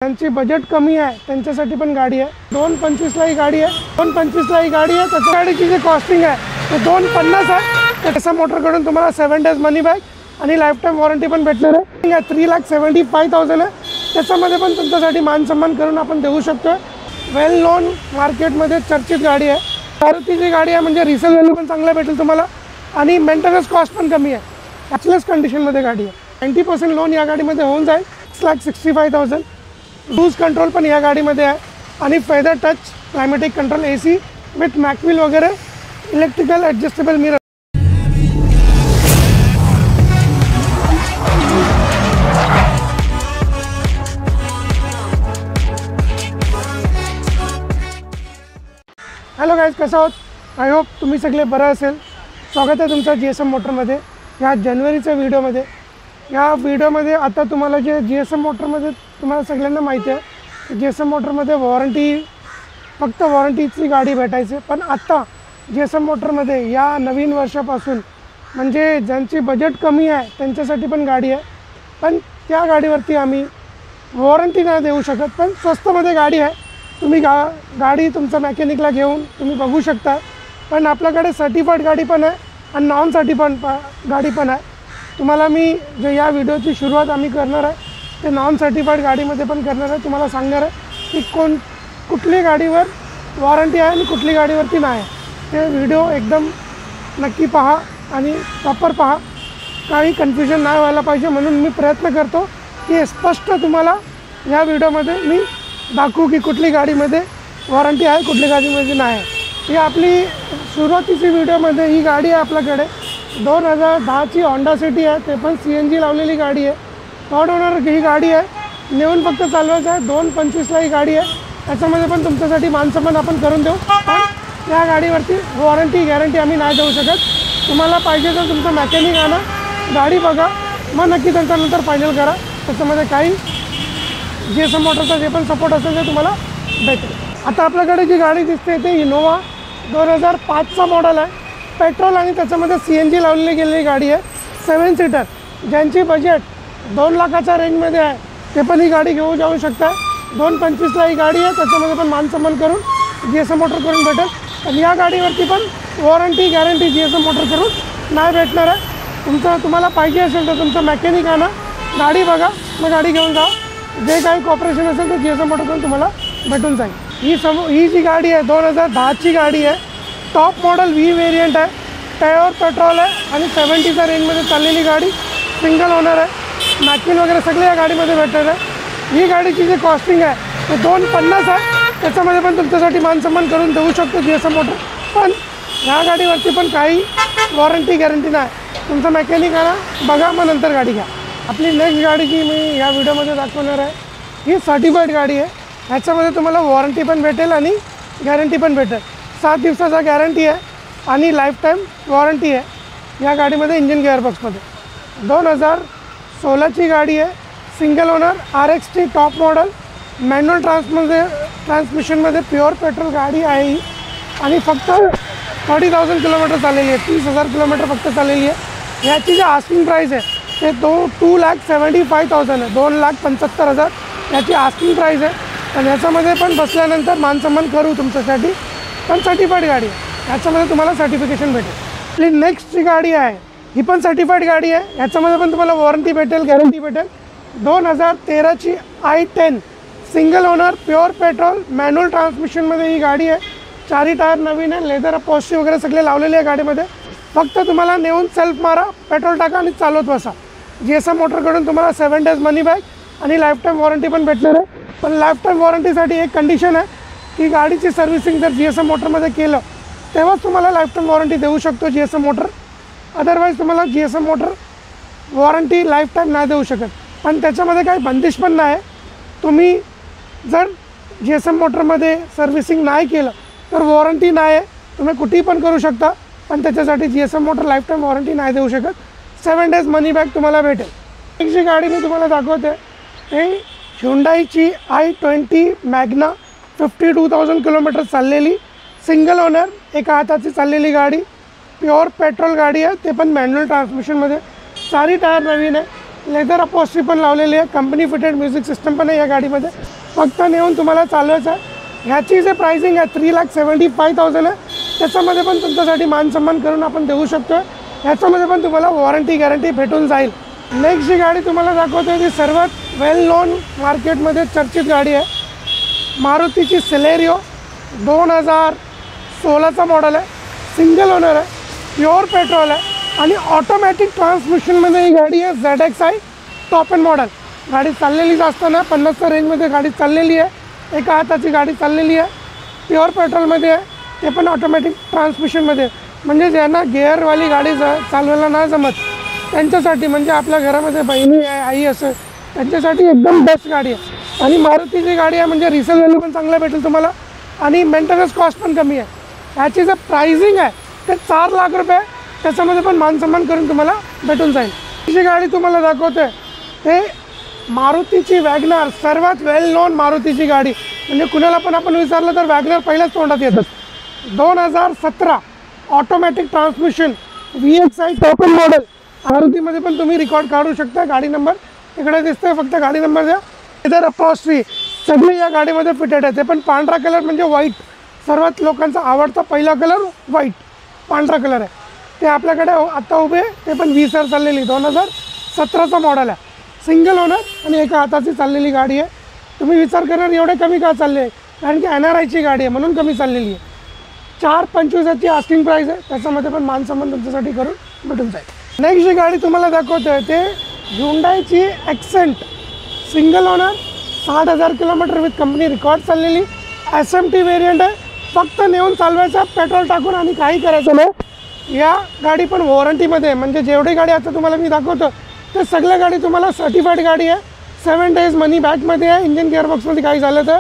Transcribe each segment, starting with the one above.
त्यांची बजेट कमी आहे त्यांच्यासाठी पण गाडी आहे। 225ला ही गाडी आहे, 225ला ही गाडी आहे। त्याच्या गाडीची जी कॉस्टिंग आहे ते 250 आहे। त्याच्या मोटरकडून तुम्हाला 7 डेज मनी बॅक आणि लाईफ टाईम वॉरंटी पण भेटणार आहे। 3,75,000 आहे। त्याच्यामध्ये पण तुमच्यासाठी मान सन्मान करून आपण देऊ शकतो। वेल नोन मार्केटमध्ये चर्चित गाडी आहे। मारुतीची गाडी आहे म्हणजे रिसेल व्हॅल्यू पण चांगला भेटेल तुम्हाला आणि मेंटेनन्स कॉस्ट पण कमी आहे। ॲक्चुअल कंडिशनमध्ये गाडी आहे। 90% लोन या गाडीमध्ये होऊन जाईल। 6,65,000 क्रूज कंट्रोल पण या गाडीमध्ये आहे आणि feather touch climatic control AC with mag wheel वगैरे electrical adjustable mirror. Hello guys, कसं आहोत? आय होप तुम्ही सगळे बरं असेल। स्वागत आहे तुमचं GSM मोटरमध्ये या जानेवारीच्या व्हिडिओमध्ये। या व्हिडिओमध्ये आता तुम्हाला जे GSM मोटरमध्ये तुम्हाला सगळ्यांना माहिती आहे GSM मोटरमध्ये फक्त वॉरंटीची गाडी भेटायची। पण आता GSM मोटरमध्ये या नवीन वर्षापासून म्हणजे ज्यांची बजेट कमी आहे त्यांच्यासाठी पण गाडी आहे। पण त्या गाडीवरती आम्ही वॉरंटी नाही देऊ शकत, पण स्वस्तमध्ये गाडी आहे। तुम्ही गाडी तुमच्या मेकॅनिकला घेऊन तुम्ही बघू शकता। पण आपल्याकडे सर्टिफाईड गाडी पण आहे आणि नॉन सर्टिफाईड गाडी पण आहे। तुम्हाला मी जे या व्हिडिओची सुरुवात आम्ही करणार आहे ते नॉन सर्टिफाईड गाडीमध्ये पण करणार आहे। तुम्हाला सांगणार आहे की कुठली गाडीवर वॉरंटी आहे आणि कुठली गाडीवरती नाही आहे। ते व्हिडिओ एकदम नक्की पहा आणि प्रॉपर पहा, काही कन्फ्युजन नाही व्हायला पाहिजे। म्हणून मी प्रयत्न करतो की स्पष्ट तुम्हाला या व्हिडिओमध्ये मी दाखवू की कुठली गाडीमध्ये वॉरंटी आहे कुठली गाडीमध्ये नाही आहे। ही आपली सुरुवातीची व्हिडिओमध्ये ही गाडी आहे आपल्याकडे 2010ची होंडा सिटी आहे, ते पण CNG लावलेली गाडी आहे। थर्ड ओनर ही गाडी आहे, नेऊन फक्त चालवायचं आहे। 225ला ही गाडी आहे। त्याच्यामध्ये पण तुमच्यासाठी मानसन्मान आपण करून देऊ, पण या गाडीवरती वॉरंटी गॅरंटी आम्ही नाही देऊ शकत। तुम्हाला पाहिजे तर तुमचं मेकॅनिक आणा, गाडी बघा, मग नक्की त्याच्यानंतर फायनल करा। त्याच्यामध्ये काही GSM मोटरचा जे पण सपोर्ट असेल ते तुम्हाला भेटेल। आता आपल्याकडे जी गाडी दिसते ते इनोवा 2005चा मॉडेल आहे, पेट्रोल आणि त्याच्यामध्ये CNG लावलेली गेलेली गाडी आहे। 7 सीटर ज्यांची बजेट 2 लाखाच्या रेंजमध्ये आहे ते पण ही गाडी घेऊ जाऊ शकता। 225ला ही गाडी आहे, त्याच्यामध्ये पण मानसन्मान करून GSM मोटर करून भेटेल। आणि या गाडीवरती पण वॉरंटी गॅरंटी GSM मोटर करून नाही भेटणार आहे। तुम्हाला पाहिजे असेल तर तुमचं मेकॅनिक आणा, गाडी बघा, मग गाडी घेऊन जा। जे काही कॉपरेशन असेल तर GSM मोटर करून तुम्हाला भेटून जाईल। ही जी गाडी आहे 2010ची गाडी आहे, टॉप मॉडेल V व्हेरियंट आहे, टायर पेट्रोल आहे आणि 70च्या रेंजमध्ये चाललेली गाडी, सिंगल ओनर आहे। मॅकव्हील वगैरे सगळे या गाडीमध्ये भेटणार आहे। ही गाडीची जी कॉस्टिंग आहे ते 250 आहे। त्याच्यामध्ये पण तुमच्यासाठी मानसन्मान करून देऊ शकतो GSM मोटर। पण ह्या गाडीवरती पण काही वॉरंटी गॅरंटी नाही। तुमचं मेकॅनिक आणा, बघा, मग नंतर गाडी घ्या। आपली नेक्स्ट गाडी जी मी या व्हिडिओमध्ये दाखवणार आहे ही सर्टिफाईड गाडी आहे। ह्याच्यामध्ये तुम्हाला वॉरंटी पण भेटेल आणि गॅरंटी पण भेटेल। 7 दिवसाचा गॅरंटी आहे आणि लाईफ टाईम वॉरंटी आहे या गाडीमध्ये। इंजिन गिअरबॉक्समध्ये 2016ची गाडी आहे, single owner, RXT top model, manual ट्रान्समिशनमध्ये प्युअर पेट्रोल गाडी आहे ही आणि फक्त 30,000 किलोमीटर चाललेली आहे। 30,000 किलोमीटर फक्त चाललेली आहे। ह्याची जी आस्किंग प्राईस आहे ते 2,75,000 आहे, 2,75,000 याची आस्किंग प्राईस आहे। आणि ह्याच्यामध्ये पण बसल्यानंतर मानसन्मान करू तुमच्यासाठी, पण सर्टिफाईड गाडी आहे। ह्याच्यामध्ये तुम्हाला सर्टिफिकेशन भेटेल। आपली नेक्स्ट जी गाडी आहे ही पण सर्टिफाईड गाडी आहे। ह्याच्यामध्ये पण तुम्हाला वॉरंटी भेटेल, गॅरंटी भेटेल। 2013ची I10 single owner, pure petrol, manual ट्रान्समिशनमध्ये ही गाडी आहे। 4 टायर नवीन आहे, लेदर अपॉस्टी वगैरे सगळे लावलेले आहे गाडीमध्ये। फक्त तुम्हाला नेऊन सेल्फ मारा, पेट्रोल टाका आणि चालवत बसा। GSM मोटरकडून तुम्हाला 7 डेज मनी बॅक आणि लाईफ टाईम वॉरंटी पण भेटणार आहे। पण लाईफ टाईम वॉरंटीसाठी एक कंडिशन आहे की गाडीची सर्व्हिसिंग जर GSM मोटरमध्ये केलं तेव्हाच तुम्हाला लाईफ टाईम वॉरंटी देऊ शकतो GSM मोटर। अदरवाईज तुम्हाला GSM motor warranty life time नाही देऊ शकत। पण त्याच्यामध्ये काही बंदिश पण नाही आहे। तुम्ही जर GSM मोटरमध्ये सर्व्हिसिंग नाही केलं तर वॉरंटी नाही आहे, तुम्ही कुठेही पण करू शकता। पण त्याच्यासाठी GSM motor life time warranty नाही देऊ शकत। 7 डेज मनी बॅक तुम्हाला भेटेल। एक जी गाडी मी तुम्हाला दाखवते ते ह्युंडाईची I20 मॅग्ना 52,000 किलोमीटर चाललेली, सिंगल ओनर, एका हाताची चाललेली गाडी, प्युअर पेट्रोल गाडी आहे, ते पण मॅन्युअल ट्रान्समिशनमध्ये। 4 टायर नवीन आहे, लेदर अपॉस्ट्री पण लावलेली आहे, कंपनी फिटेड म्युझिक सिस्टम पण आहे या गाडीमध्ये. फक्त नेऊन तुम्हाला चालवायचं आहे. ह्याची जे प्राइसिंग आहे 3,75,000 आहे. त्याच्यामध्ये पण तुमच्यासाठी मान सन्मान करून आपण देऊ शकतो. ह्याच्यामध्ये पण तुम्हाला वॉरंटी गॅरंटी भेटून जाईल. नेक्स्ट जी गाडी तुम्हाला दाखवतो ती सर्वात वेल नोन मार्केटमध्ये चर्चित गाडी आहे, मारुतीची सिलेरियो. 2016चा मॉडेल आहे, सिंगल ओनर आहे, प्युअर पेट्रोल आहे आणि ऑटोमॅटिक ट्रान्समिशनमध्ये ही गाडी आहे. ZXi top end model. गाडी चाललेली जास्त ना 50च्या रेंजमध्ये गाडी चाललेली आहे. एका हाताची गाडी चाललेली आहे, प्युअर पेट्रोलमध्ये आहे, ते पण ऑटोमॅटिक ट्रान्समिशनमध्ये. म्हणजे ज्यांना गिअरवाली गाडी चालवायला नाही जमत त्यांच्यासाठी, म्हणजे आपल्या घरामध्ये बहिणी आहे, आई असेल, त्यांच्यासाठी एकदम बेस्ट गाडी आहे. आणि मारुतीची गाडी आहे म्हणजे रिसेल व्हॅल्यू पण चांगला भेटेल तुम्हाला आणि मेंटेनन्स कॉस्ट पण कमी आहे. ह्याची जर प्राइसिंग आहे ते 4 लाख रुपये. त्याच्यामध्ये पण मानसन्मान करून तुम्हाला भेटून जाईल. जी गाडी तुम्हाला दाखवते ते मारुतीची वॅगनर, सर्वात वेल नोन मारुतीची गाडी. म्हणजे कुणाला पण आपण विचारलं तर वॅगनर पहिल्याच तोंडात येतात. 2017 automatic transmission VXi top end model. मारुतीमध्ये पण तुम्ही रेकॉर्ड काढू शकता. गाडी नंबर इकडे दिसतोय, फक्त गाडी नंबर द्या. इधर अपॉस्ट्री सगळी या गाडीमध्ये फिटेड आहे. ते पण पांढरा कलर म्हणजे व्हाईट. सर्वात लोकांचा आवडता पहिला कलर व्हाईट, पांढरा कलर आहे. ते आपल्याकडे आत्ता उभे, ते पण 20 चाललेली 2017चा मॉडेल आहे, सिंगल ओनर आणि एका हाताची चाललेली गाडी आहे. तुम्ही विचार करणार एवढे कमी का चालले, कारण की NRIची गाडी आहे म्हणून कमी चाललेली आहे. 4,25,000ची आस्किंग प्राईस आहे. त्याच्यामध्ये पण मानसन्मान तुमच्यासाठी करून भेटून जाईल. नेक्स्ट जी गाडी तुम्हाला दाखवतोय ते ह्युंडाईची Accent, single owner, 60,000 kilometre with company record चाललेली SMT व्हेरियंट आहे. फक्त नेऊन चालवायचा, पेट्रोल टाकून आणि काही करायचं नाही. या गाडी पण वॉरंटीमध्ये, म्हणजे जेवढी गाडी आता तुम्हाला मी दाखवतो ते सगळ्या गाडी तुम्हाला सर्टिफाईड गाडी आहे. 7 days मनी बॅकमध्ये आहे, इंजिन गिअरबॉक्समध्ये काही झालं तर,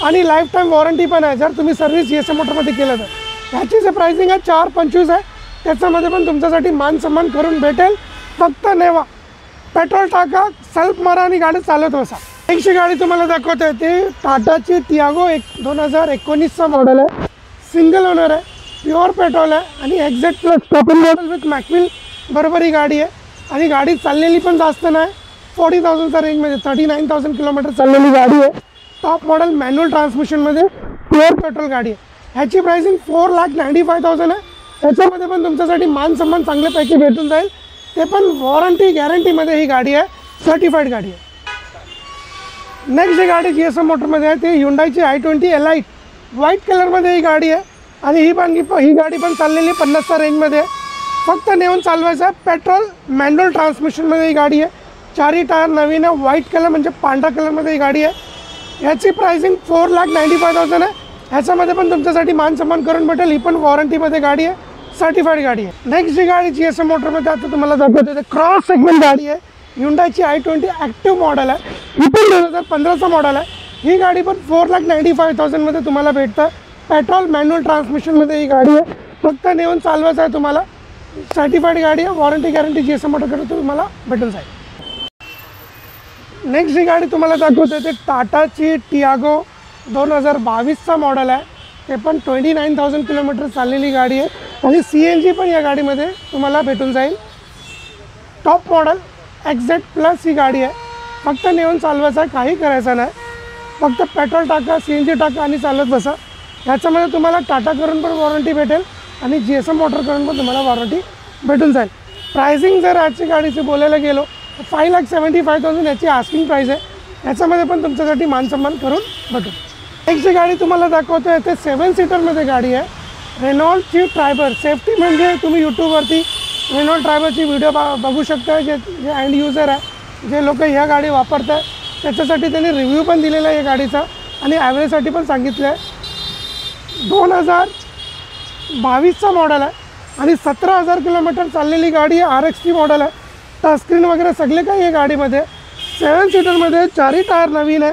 आणि लाईफ टाईम वॉरंटी पण आहे जर तुम्ही सर्व्हिस GSM मोटरमध्ये केलं तर. ह्याची जे प्राइसिंग आहे 4,25,000 आहे. त्याच्यामध्ये पण तुमच्यासाठी मान सन्मान करून भेटेल. फक्त नेवा, पेट्रोल टाका, सेल्फ मारा आणि गाडी चालवत बसा. नेक्स्ट गाडी तुम्हाला दाखवते ते टाटाची टियागो 2019चा मॉडेल आहे, सिंगल ओनर आहे, प्युअर पेट्रोल आहे आणि exact plus top end model with mag wheel बरोबर ही गाडी आहे. आणि गाडी चाललेली पण जास्त नाही, 40,000च्या रेंजमध्ये 39,000 किलोमीटर चाललेली गाडी आहे. टॉप मॉडेल मॅन्युअल ट्रान्समिशनमध्ये प्युअर पेट्रोल गाडी आहे. ह्याची प्राइसिंग 4,95,000 आहे. ह्याच्यामध्ये पण तुमच्यासाठी मान सन्मान चांगल्यापैकी भेटून जाईल. ते पण वॉरंटी गॅरंटीमध्ये ही गाडी आहे, सर्टिफाईड गाडी आहे. नेक्स्ट जी गाडी GSM मोटरमध्ये आहे ते ह्युंडाईची i20 Elite, व्हाईट कलरमध्ये ही गाडी आहे. आणि ही गाडी पण चाललेली 50च्या रेंजमध्ये आहे. फक्त नेऊन चालवायचं आहे, पेट्रोल मॅन्युअल ट्रान्समिशनमध्ये ही गाडी आहे. 4ही टायर नवीन आहे, व्हाईट कलर म्हणजे पांढरा कलरमध्ये ही गाडी आहे. ह्याची प्राइसिंग 4,95,000 आहे. ह्याच्यामध्ये पण तुमच्यासाठी मान सन्मान करून भेटेल. ही पण वॉरंटीमध्ये गाडी आहे, सर्टिफाईड गाडी आहे. नेक्स्ट जी गाडी GSM मोटरमध्ये आता तुम्हाला दाखवतो ते क्रॉस सेगमेंट गाडी आहे, ह्युंडाईची i20 ॲक्टिव्ह मॉडेल आहे. ही पण 2015चा मॉडेल आहे. ही गाडी पण 4,95,000मध्ये तुम्हाला भेटतं. पेट्रोल मॅन्युअल ट्रान्समिशनमध्ये ही गाडी आहे. फक्त नेऊन चालवायचं आहे तुम्हाला, सर्टिफाईड गाडी आहे, वॉरंटी गॅरंटी GSM मोटरकडे तुम्हाला भेटून जाईल. नेक्स्ट जी गाडी तुम्हाला दाखवतो ते टाटाची टियागो 2022चा मॉडेल आहे. ते पण 29,000 किलोमीटर चाललेली गाडी आहे आणि CNG पण या गाडीमध्ये तुम्हाला भेटून जाईल. टॉप मॉडेल एक्झॅक्ट प्लस ही गाडी आहे. फक्त नेऊन चालवायचं आहे, काही करायचं नाही. फक्त पेट्रोल टाका, CNG टाका आणि चालत बसा. ह्याच्यामध्ये तुम्हाला टाटाकडून पण वॉरंटी भेटेल आणि GSM मोटरकडून पण तुम्हाला वॉरंटी भेटून जाईल. प्राइसिंग जर आजची गाडीची बोलायला गेलो 5,75,000 याची आस्किंग प्राईस आहे. याच्यामध्ये पण तुमच्यासाठी मानसन्मान करून भेटू. नेक्स्ट गाडी तुम्हाला दाखवतो आहे ते 7 सीटरमध्ये गाडी आहे, रेनॉल्डची ट्रायबर. सेफ्टी म्हणजे तुम्ही यूट्यूबवरती रेनॉल्ड ट्रायबरची व्हिडिओ बघू शकता. जे एंड युजर आहे, जे लोक ह्या गाडी वापरत आहे, त्याच्यासाठी त्यांनी रिव्ह्यू पण दिलेला आहे या गाडीचा आणि ॲव्हरेजसाठी पण सांगितलं आहे. 2022चा मॉडेल आहे आणि 17,000 किलोमीटर चाललेली गाडी आहे. RXT मॉडेल आहे, टचस्क्रीन वगैरे सगळे काही आहे गाडीमध्ये. 7 सीटरमध्ये 4ही टायर नवीन आहे,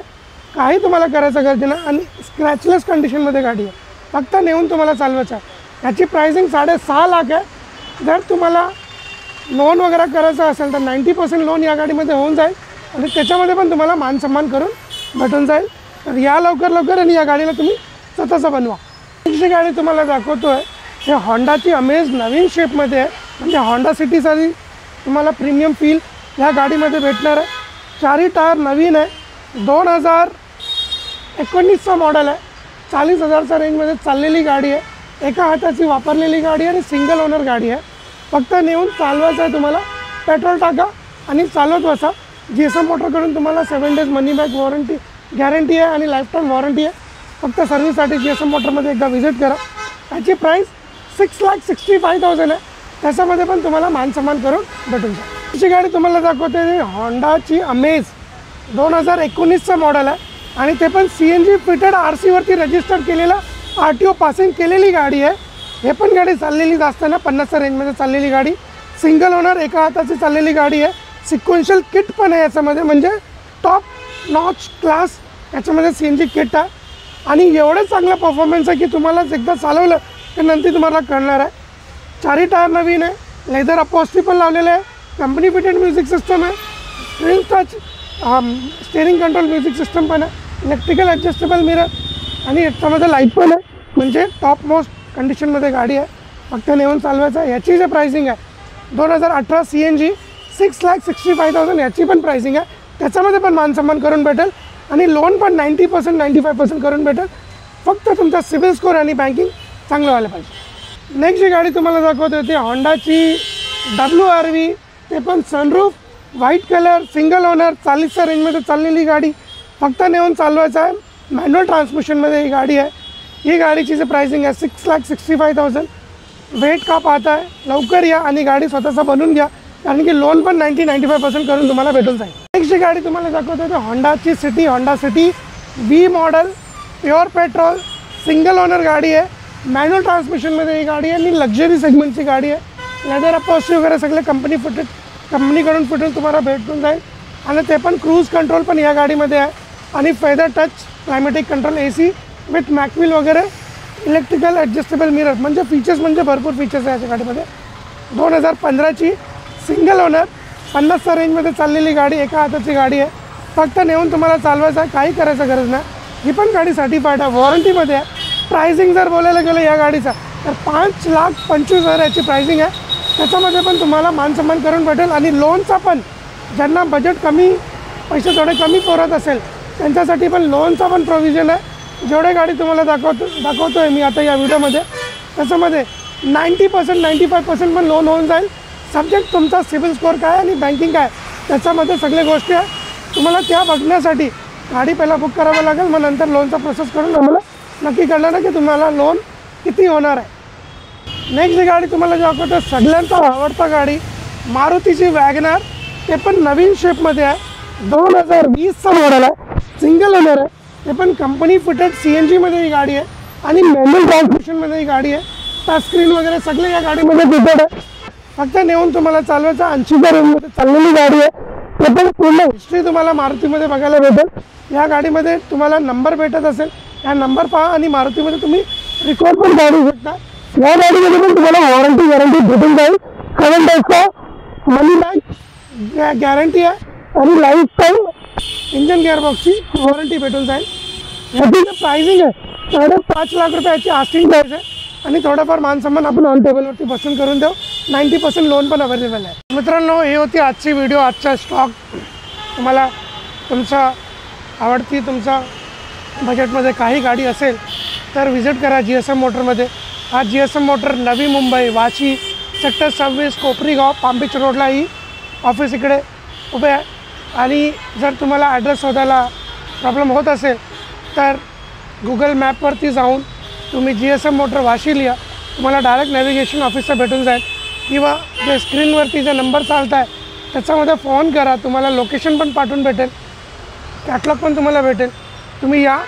काही तुम्हाला करायचं गरज नाही आणि स्क्रॅचलेस कंडिशनमध्ये गाडी आहे. फक्त नेऊन तुम्हाला चालवायचं आहे. ह्याची प्राइसिंग 6.5 लाख आहे. जर तुम्हाला लोन वगैरे करायचं असेल तर 90% लोन या गाडीमध्ये होऊन जाईल आणि त्याच्यामध्ये पण तुम्हाला मान सन्मान करून भेटून जाईल. तर या लवकर आणि या गाडीला तुम्ही स्वतःचं बनवा. जी गाडी तुम्हाला दाखवतो आहे हे हॉन्डाची अमेज नवीन शेपमध्ये आहे. म्हणजे हॉन्डा सिटीसाठी तुम्हाला प्रीमियम फील ह्या गाडीमध्ये भेटणार आहे. चारही टायर नवीन आहे. 2019चा मॉडेल आहे. 40,000च्या रेंजमध्ये चाललेली गाडी आहे. एका हाताची वापरलेली गाडी आहे आणि सिंगल ओनर गाडी आहे. फक्त नेऊन चालवायचं आहे तुम्हाला. पेट्रोल टाका आणि चालवत बसा. GSM मोटरकडून तुम्हाला 7 डेज मनी बॅक वॉरंटी गॅरंटी आहे आणि लाईफ टाईम वॉरंटी आहे. फक्त सर्व्हिससाठी GSM मोटरमध्ये एकदा व्हिजिट करा. याची प्राईस 6,65,000 आहे. त्याच्यामध्ये पण तुम्हाला मानसन्मान करून भेटून जाईल. अशी गाडी तुम्हाला दाखवते होंडाची अमेज 2019चं मॉडेल आहे आणि ते पण CNG फिटेड RCवरती रजिस्टर केलेला RTO पासिंग केलेली गाडी आहे. हे पण गाडी चाललेली जास्त ना 50च्या रेंजमध्ये चाललेली गाडी. सिंगल ओनर एका हाताची चाललेली गाडी आहे. सिक्वेन्शियल किट पण आहे याच्यामध्ये, म्हणजे टॉप नॉच क्लास याच्यामध्ये CNG किट आहे आणि एवढं चांगलं परफॉर्मन्स आहे की तुम्हाला एकदा चालवलं तर नंतर तुम्हाला कळणार आहे. चारही टायर नवीन आहे. लेदर अपॉस्ट्री पण लावलेलं आहे. कंपनी फिटेड म्युझिक सिस्टम आहे. Screen touch steering control music system पण आहे. इलेक्ट्रिकल ॲडजस्टेबल मिरर आणि याच्यामध्ये लाईट पण आहे. म्हणजे टॉप मोस्ट कंडिशनमध्ये गाडी आहे. फक्त नेऊन चालवायचं आहे. याची जे प्राइसिंग आहे 2018 CNG 6,65,000 याची पण प्राइसिंग आहे. त्याच्यामध्ये पण मानसन्मान करून भेटेल आणि लोन पण 90% 95% करून भेटेल. फक्त तुमचा सिबिल स्कोर आणि बँकिंग चांगलं व्हायला पाहिजे. नेक्स्ट जी गाडी तुम्हाला दाखवते होती होंडाची WRV. ते पण sunroof white colour single owner 40च्या रेंजमध्ये चाललेली गाडी. फक्त नेऊन चालवायचं आहे. मॅन्युअल ट्रान्समिशनमध्ये ही गाडी आहे. ही गाडीची जे प्राइसिंग आहे 6,65,000. वेट का पाहता आहे लवकर या आणि गाडी स्वतःचा बनवून घ्या, कारण की लोन पण 90-95% करून तुम्हाला भेटून जाईल. नेक्स्ट जी गाडी तुम्हाला दाखवतो आहे होंडाची city. Honda city V model pure petrol single owner गाडी आहे. मॅन्युअल ट्रान्समिशनमध्ये ही गाडी आहे आणि लक्झरी सेगमेंटची गाडी आहे. लेदर अपॉस्ट्री वगैरे सगळे कंपनीकडून फिटेड तुम्हाला भेटून जाईल आणि ते पण क्रूज कंट्रोल पण या गाडीमध्ये आहे आणि feather touch climatic control AC with mag wheel वगैरे इलेक्ट्रिकल ॲडजस्टेबल मिरर. म्हणजे फीचर्स म्हणजे भरपूर फीचर्स आहे याच्या गाडीमध्ये. 2015ची सिंगल ओनर 50च्या रेंजमध्ये चाललेली गाडी. एका हाताची गाडी आहे. फक्त नेऊन तुम्हाला चालवायचं आहे. काही करायचं गरज नाही. ही पण गाडी सर्टिफाईड आहे. वॉरंटीमध्ये आहे. प्राइसिंग जर बोलायला गेलं या गाडीचा तर 5,25,000 याची प्राइसिंग आहे. त्याच्यामध्ये पण तुम्हाला मानसन्मान करून भेटेल आणि लोनचा पण ज्यांना बजेट कमी पैसे थोडे कमी पुरत असेल त्यांच्यासाठी पण लोनचा पण प्रोव्हिजन आहे. जेवढे गाडी तुम्हाला दाखवतो आहे मी आता या व्हिडिओमध्ये त्याच्यामध्ये 90% 95% पण लोन होऊन जाईल. सब्जेक्ट तुमचा सिबिल स्कोअर काय आणि बँकिंग काय त्याच्यामध्ये सगळ्या गोष्टी आहे. तुम्हाला त्या बघण्यासाठी गाडी पहिला बुक करावं लागेल. मग नंतर लोनचा प्रोसेस करून आम्हाला नक्की कळणार की तुम्हाला लोन किती होणार आहे. नेक्स्ट जी गाडी तुम्हाला दाखवतो सगळ्यांचा आवडता गाडी मारुतीची वॅगनर. ते पण नवीन शेपमध्ये आहे. 2020चा मॉडेल आहे. सिंगल ओनर आहे. ते पण कंपनी फिटेड CNGमध्ये ही गाडी आहे आणि मॅन्युअल ट्रान्समिशनमध्ये ही गाडी आहे. टच स्क्रीन वगैरे सगळे या गाडीमध्ये फिटेड आहे. फक्त नेऊन तुम्हाला चालवायचं. 80च्या रेंजमध्ये चाललेली गाडी आहे. ते पण पूर्ण हिस्ट्री तुम्हाला मारुतीमध्ये बघायला भेटेल. या गाडीमध्ये तुम्हाला नंबर भेटत असेल या नंबर पहा आणि मारुतीमध्ये तुम्ही रिकॉर्ड पण काढू शकता. या गाडीमध्ये पण तुम्हाला वॉरंटी गॅरंटी भेटून जाईल. 7 डेजचा मनी बॅक गॅरंटी आहे आणि लाईफ टाईम इंजन गिअरबॉक्सची वॉरंटी भेटून जाईल. याची जे प्राइसिंग आहे 5,00,000 रुपयाची आस्किंग प्राईस आहे आणि थोडंफार मानसन्मान आपण ऑन टेबलवरती बसून करून देऊ. 90% लोन पण अवेलेबल आहे. मित्रांनो ही होती आजची व्हिडिओ. आजचा स्टॉक तुम्हाला तुमचा आवडती तुमचा बजेटमध्ये काही गाडी असेल तर व्हिजिट करा GSM मोटरमध्ये. आज GSM motor Navi Mumbai Vashi sector 26 कोपरीगाव Palm Beach रोडला ही ऑफिस इकडे उभे आहे. आणि जर तुम्हाला ॲड्रेस शोधायला प्रॉब्लेम होत असेल तर गुगल मॅपवरती जाऊन तुम्ही GSM मोटर वाशी लिहा. तुम्हाला डायरेक्ट नॅव्हिगेशन ऑफिसला भेटून जाईल किंवा जे स्क्रीनवरती जे नंबर चालत आहे त्याच्यामध्ये फोन करा. तुम्हाला लोकेशन पण पाठवून भेटेल. कॅटलॉग पण तुम्हाला भेटेल. तुम्ही या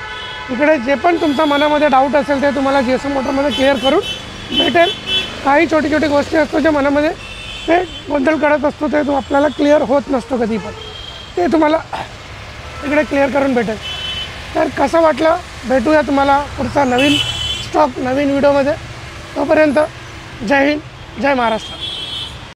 इकडे जे पण तुमच्या मनामध्ये डाऊट असेल ते तुम्हाला GSM मोटरमध्ये क्लिअर करून भेटेल. काही छोटी छोटी गोष्टी असतो ज्या मनामध्ये ते गोंधळ करत असतो ते आपल्याला क्लिअर होत नसतो कधी पण ते तुम्हाला इकडे क्लिअर करून भेटेल. तर कसं वाटलं भेटूया तुम्हाला पुढचा नवीन स्टॉक नवीन व्हिडिओमध्ये. तोपर्यंत जय हिंद जय महाराष्ट्र.